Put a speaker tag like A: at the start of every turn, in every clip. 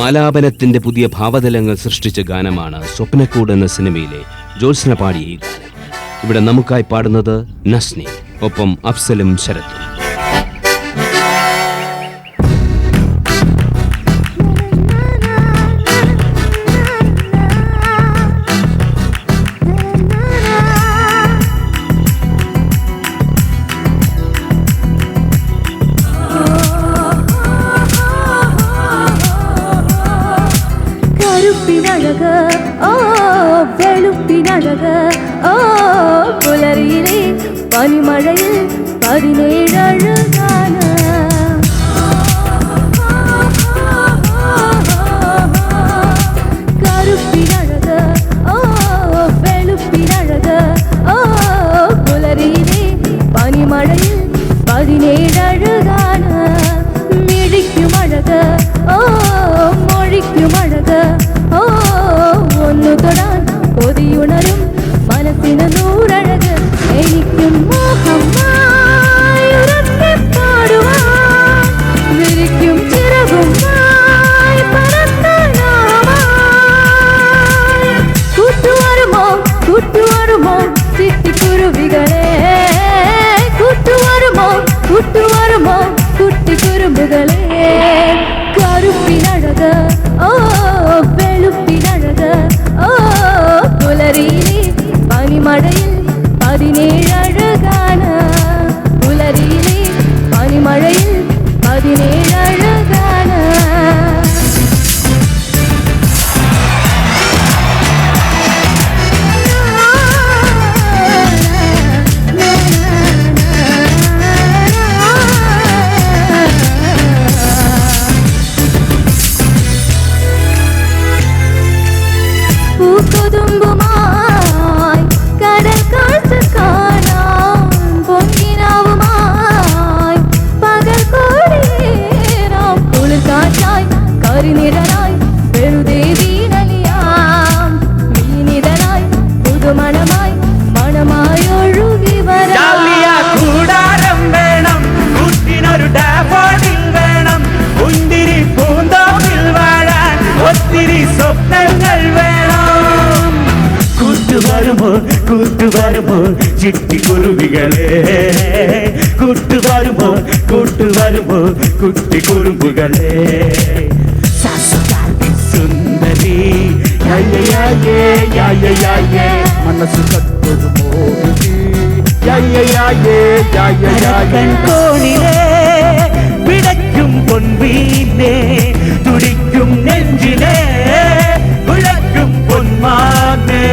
A: ആലാപനത്തിന്റെ പുതിയ ഭാവതലങ്ങൾ സൃഷ്ടിച്ച ഗാനമാണ് സ്വപ്നക്കൂട് എന്ന സിനിമയിലെ ജോത്സ്ന പാടിയ ഈ ഗാനം. ഇവിടെ നമുക്കായി പാടുന്നത് നസ്നി, ഒപ്പം അഫ്സലും ശരത്തും.
B: പുലരിയിലെ പനിമഴയിൽ 17 കറുപ്പിനഴക് വെളുപ്പിനഴക് പുലരിയിലെ പനിമഴയിൽ 17 മിഴിക്കുമഴക് മൊഴിക്കുമഴക് ഒന്നു തൊടാൻ കൊതിയുണരും മനസ്സിന് നൂറഴക്. എനിക്കും മോഹമായി പാടുവാൻ വിരിക്കും ചിറകുമായി പറത്താനായി. കൂട്ടുവരുമോ കൂട്ടുവരുമോ ചിട്ടിക്കുരുവികളെ, കൂട്ടുവരുമോ കൂട്ടുവരുമോ കുട്ടിക്കുറുമ്പുകളെ. കറുപ്പിനഴക് വെളുപ്പിനഴക് പുലരിയിലെ പനിമഴയിൽ 17 പുലരിയിലെ പനിമഴയിൽ 17 പൂക്കൊതുമ്പുമായി കടൽ കാഴ്ച കാണാൻ പൊങ്കിനാവുമായി പകൽ കോടിയേറാം. കുളിർക്കാറ്റായി കരിനിഴലായി വെറുതെ വീണലിയാം. മീനിതനായി പുതുമണമായി മണമായി ഒഴുകി വരാം.
C: കൂടാരം വേണം, കുട്ടിനൊരു ഡാഫോഡിൽ വേണം, കുന്തിരി പൂന്തോപ്പിൽ വാഴാൻ ഒത്തിരി സ്വപ്നങ്ങൾ വേണം. കൂട്ടുവരുമോ കൂട്ടുവരുമോ ചിട്ടിക്കുരുവികളെ, കൂട്ടുവരുമോ കൂട്ടുവരുമോ കുട്ടിക്കുറുമ്പുകളെ. സുന്ദരി മനസ്സ് കത്തൊരു കോണിലെ പിടയ്ക്കും പൊൻവീനെ, തുടിക്കും നെഞ്ചിലെ വിളക്കും പൊന്മാനെ.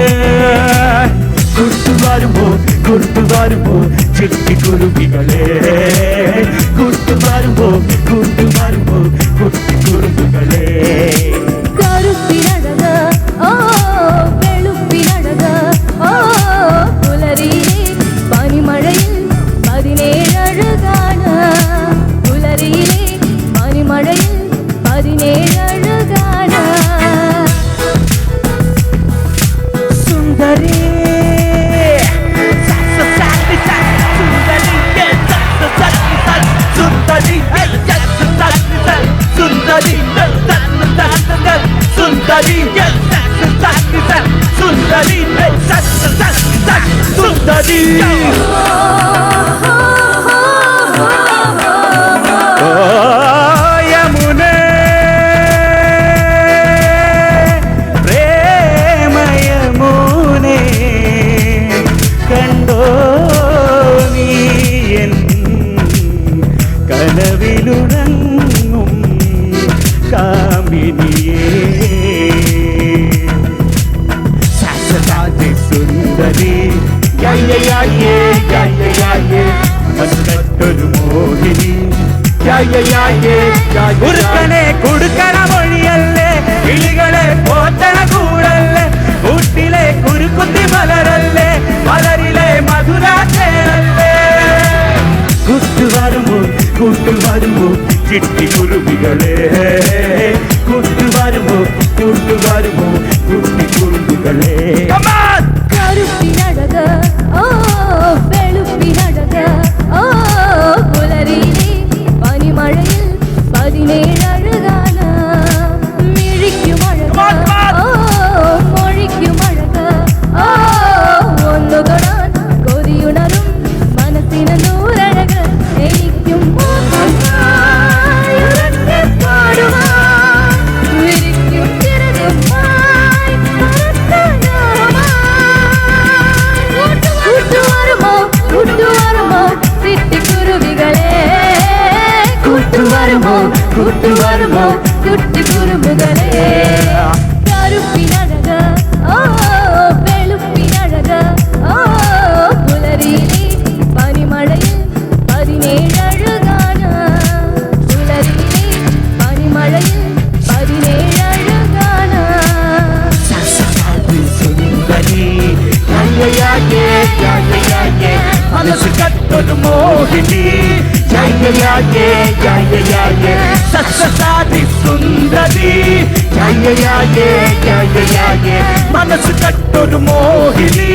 C: കൂട്ടുവരുമോ കൂട്ടുവരുമോ ചിട്ടിക്കുരുവികളെ, കൂട്ടുവരുമോ കൂട്ടുവരുമോ കുട്ടിക്കുറുമ്പുകളെ.
B: കറുപ്പിനഴക് വെളുപ്പിനഴക് പുലരിയിലെ പനിമഴയിൽ 17 പുലരിയിലെ പനിമഴയിൽ 17
C: സുന്ദരി യമുനേ പ്രേമയമുനേ കണ്ടോ നീ എൻ കനവിലുറങ്ങും കാമിനിയേ. സുന്ദരി മസ്കട്ടൊരു മോഹിനി കുറുക്കനെ കൊടുക്കണ മൊഴിയല്ലേ, കിളികളെ പോറ്റണ കൂടല്ലേ, കൂട്ടിലെ കുരുക്കുത്തി മലരല്ലേ, മലരിലെ മധുരാക്ഷേരല്ലേ. കൂട്ടുവരുമോ കൂട്ടുവരുമോ ചിട്ടിക്കുരുവികളെ, കൂട്ടുവരുമോ കൂട്ടുവരുമോ കുട്ടിക്കുറുമ്പുകളെ.
B: കറുപ്പിനഴക് വെളുപ്പിനഴക് പുലരിയിലെ പനിമഴയിൽ 17 മിഴിക്കുമഴക് വരുമോ കുട്ടി കുറുമ്പുകളെ കറുപ്പിനഴക ഓ വെളുപ്പിനഴക ഓ പുലരിയിലെ പനിമഴയിൽ 17 അഴകാണ് പുലരിയിലെ പനിമഴയിൽ 17 അഴകാണ്
C: സുന്ദരി മനസ്സ് കട്ടൊരു മോഹിനി സസ്യസാധി സുന്ദരി മനസ്സ് കട്ടൊരു മോഹിനി